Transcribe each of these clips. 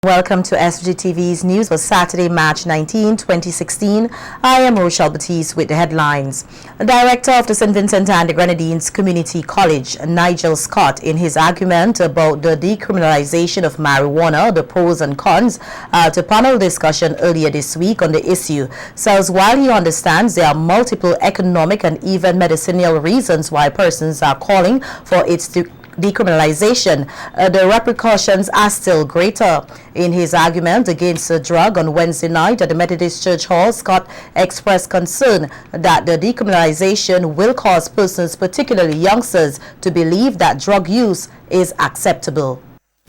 Welcome to SGTV's news for Saturday, March 19, 2016. I am Rochelle Batiste with the headlines. The director of the St. Vincent and the Grenadines Community College, Nigel Scott, in his argument about the decriminalization of marijuana, the pros and cons, at a panel discussion earlier this week on the issue, says while he understands there are multiple economic and even medicinal reasons why persons are calling for its decriminalization, the repercussions are still greater. In his argument against the drug on Wednesday night at the Methodist Church Hall, Scott expressed concern that the decriminalization will cause persons, particularly youngsters, to believe that drug use is acceptable.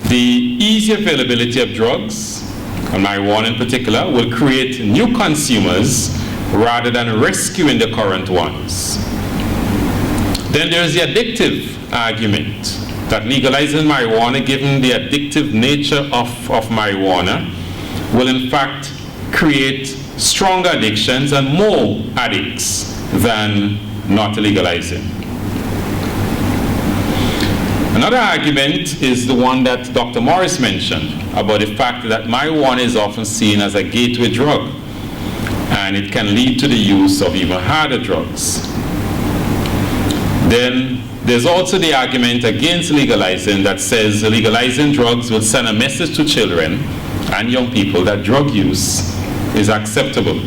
The easy availability of drugs, and marijuana in particular, will create new consumers rather than rescuing the current ones. Then there's the addictive argument that legalizing marijuana, given the addictive nature of marijuana, will in fact create stronger addictions and more addicts than not legalizing. Another argument is the one that Dr. Morris mentioned about the fact that marijuana is often seen as a gateway drug, and it can lead to the use of even harder drugs. Then there's also the argument against legalizing that says legalizing drugs will send a message to children and young people that drug use is acceptable.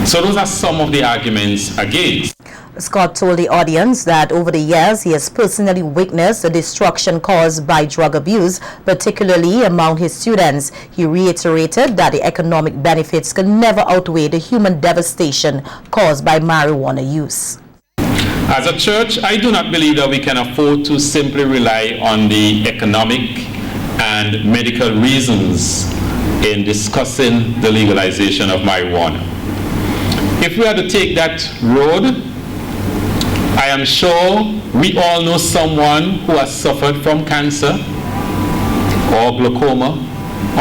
So those are some of the arguments against. Scott told the audience that over the years he has personally witnessed the destruction caused by drug abuse, particularly among his students. He reiterated that the economic benefits can never outweigh the human devastation caused by marijuana use. As a church, I do not believe that we can afford to simply rely on the economic and medical reasons in discussing the legalization of marijuana. If we are to take that road, I am sure we all know someone who has suffered from cancer or glaucoma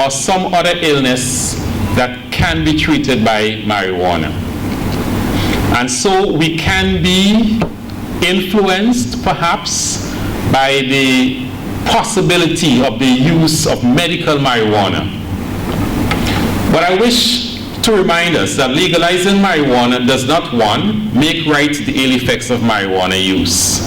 or some other illness that can be treated by marijuana. And so we can be influenced perhaps by the possibility of the use of medical marijuana. But I wish to remind us that legalizing marijuana does not, one, make right the ill effects of marijuana use.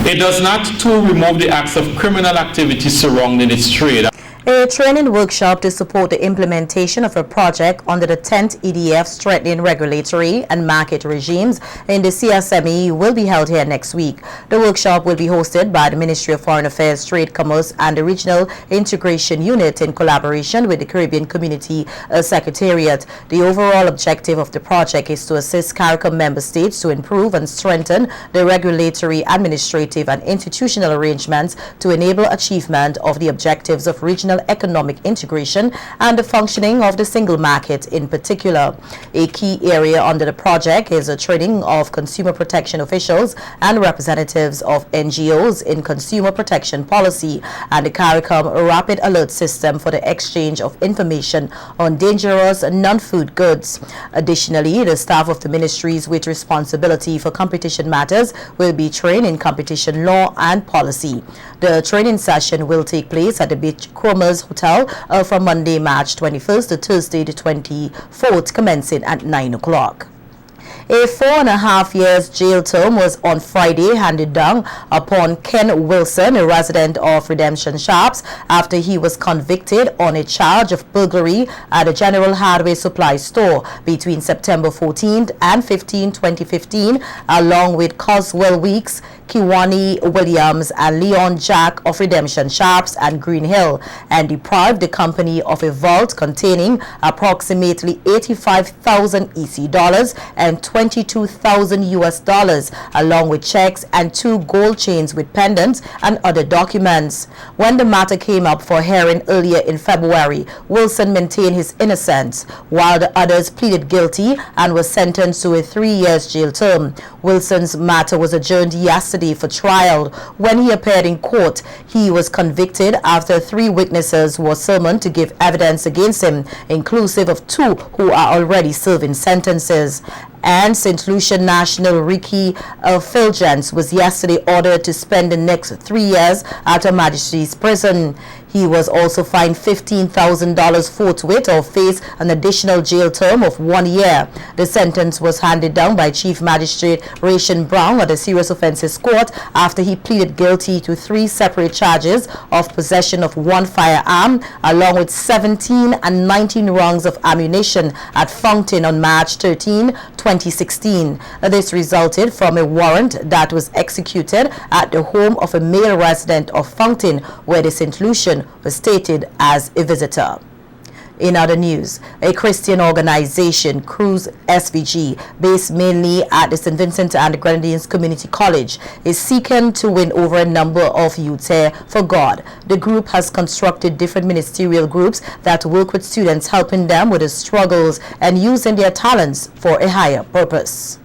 It does not, two, remove the acts of criminal activity surrounding its trade. A training workshop to support the implementation of a project under the 10th EDF Strengthening Regulatory and Market Regimes in the CSME will be held here next week. The workshop will be hosted by the Ministry of Foreign Affairs, Trade, Commerce and the Regional Integration Unit in collaboration with the Caribbean Community Secretariat. The overall objective of the project is to assist CARICOM member states to improve and strengthen the regulatory, administrative and institutional arrangements to enable achievement of the objectives of regional economic integration and the functioning of the single market in particular. A key area under the project is the training of consumer protection officials and representatives of NGOs in consumer protection policy and the CARICOM Rapid Alert System for the exchange of information on dangerous non-food goods. Additionally, the staff of the ministries with responsibility for competition matters will be trained in competition law and policy. The training session will take place at the Beach Chromers Hotel from Monday, March 21st to Thursday, the 24th, commencing at 9 o'clock. A 4.5 years jail term was on Friday handed down upon Ken Wilson, a resident of Redemption Shops, after he was convicted on a charge of burglary at a General Hardware Supply store between September 14th and 15, 2015, along with Coswell Weeks, Kiwani Williams and Leon Jack of Redemption Shops and Green Hill, and deprived the company of a vault containing approximately 85,000 EC dollars and 22,000 US dollars, along with checks and 2 gold chains with pendants and other documents. When the matter came up for hearing earlier in February, Wilson maintained his innocence, while the others pleaded guilty and were sentenced to a 3 years jail term. Wilson's matter was adjourned yesterday for trial. When he appeared in court, he was convicted after 3 witnesses were summoned to give evidence against him, inclusive of 2 who are already serving sentences. And St. Lucia national Ricky Fulgence was yesterday ordered to spend the next 3 years at a magistrate's prison. He was also fined $15,000 forthwith or face an additional jail term of 1 year. The sentence was handed down by Chief Magistrate Ration Brown at the Serious Offences Court after he pleaded guilty to 3 separate charges of possession of 1 firearm along with 17 and 19 rounds of ammunition at Fountain on March 13, 2016. This resulted from a warrant that was executed at the home of a male resident of Fountain, where the St. Lucian was stated as a visitor. In other news, a Christian organization, Cruz SVG, based mainly at the St. Vincent and the Grenadines Community College, is seeking to win over a number of youths here for God. The group has constructed different ministerial groups that work with students, helping them with their struggles and using their talents for a higher purpose.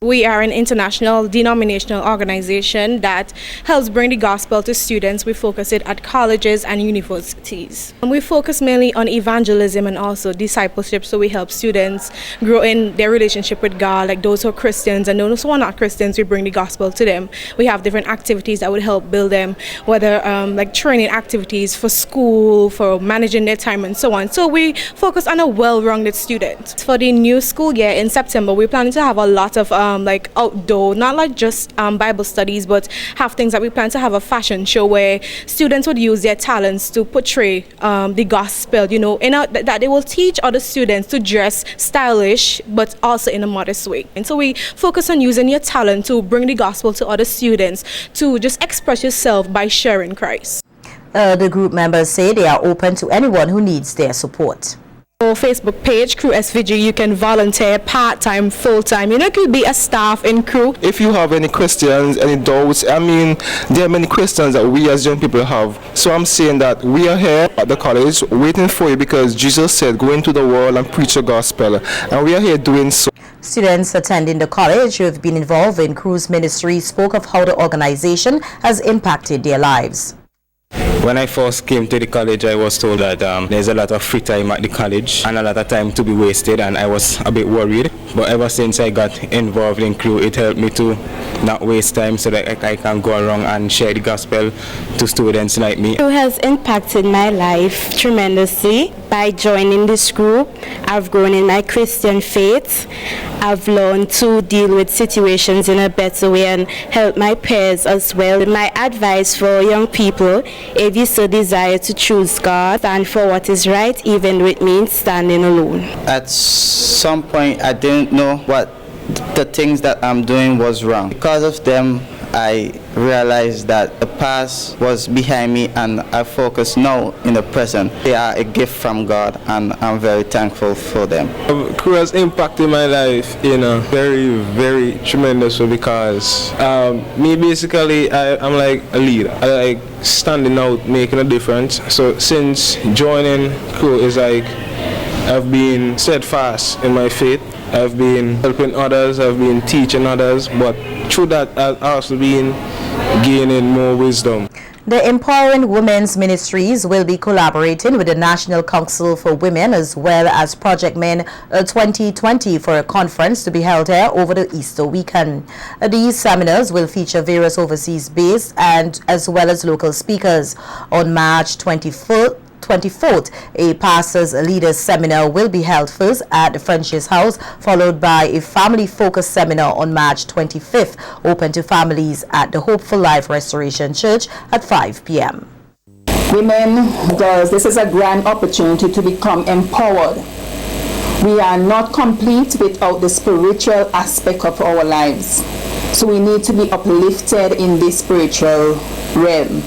We are an international denominational organization that helps bring the gospel to students. We focus it at colleges and universities. And we focus mainly on evangelism and also discipleship, so we help students grow in their relationship with God, like those who are Christians and those who are not Christians, we bring the gospel to them. We have different activities that would help build them, whether like training activities for school, for managing their time and so on. So we focus on a well-rounded student. For the new school year in September, we're planning to have a lot of like outdoor, not like just Bible studies, but have things that we plan to have a fashion show where students would use their talents to portray the gospel, you know, that they will teach other students to dress stylish, but also in a modest way. And so we focus on using your talent to bring the gospel to other students, to just express yourself by sharing Christ. The group members say they are open to anyone who needs their support. Our Facebook page, Crew SVG, you can volunteer part-time, full-time. You know, it could be a staff in Crew. If you have any questions, any doubts, I mean, there are many questions that we as young people have. So I'm saying that we are here at the college waiting for you because Jesus said, go into the world and preach the gospel. And we are here doing so. Students attending the college who have been involved in Crew's ministry spoke of how the organization has impacted their lives. When I first came to the college, I was told that there's a lot of free time at the college and a lot of time to be wasted, and I was a bit worried. But ever since I got involved in Crew, it helped me to not waste time so that I can go around and share the gospel to students like me. Crew has impacted my life tremendously. By joining this group, I've grown in my Christian faith. I've learned to deal with situations in a better way and help my peers as well. My advice for young people, if you so desire to choose God, stand for what is right, even though it means standing alone. At some point, I didn't know what the things that I'm doing was wrong. Because of them, I realized that the past was behind me and I focus now in the present. They are a gift from God and I'm very thankful for them. Crew has impacted my life in a very, very tremendous way because me basically, I'm like a leader. I like standing out, making a difference. So since joining Crew is like I've been steadfast in my faith. I've been helping others, I've been teaching others, but through that I've also been gaining more wisdom. The Empowering Women's Ministries will be collaborating with the National Council for Women as well as Project Men 2020 for a conference to be held here over the Easter weekend. These seminars will feature various overseas-based and as well as local speakers. On March 24th, a Pastors Leaders Seminar will be held first at the French's House, followed by a family-focused seminar on March 25th, open to families at the Hopeful Life Restoration Church at 5 p.m. Women, girls, this is a grand opportunity to become empowered. We are not complete without the spiritual aspect of our lives. So we need to be uplifted in this spiritual realm.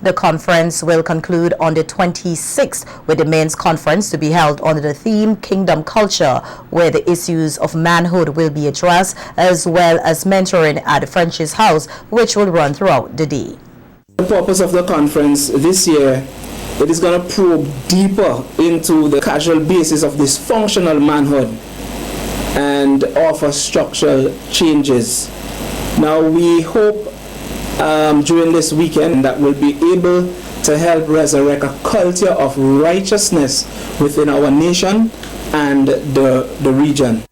The conference will conclude on the 26th with the men's conference to be held under the theme Kingdom Culture, where the issues of manhood will be addressed, as well as mentoring at the French's House, which will run throughout the day. The purpose of the conference this year, it is going to probe deeper into the casual basis of dysfunctional manhood and offer structural changes. Now we hope during this weekend that we'll be able to help resurrect a culture of righteousness within our nation and the region.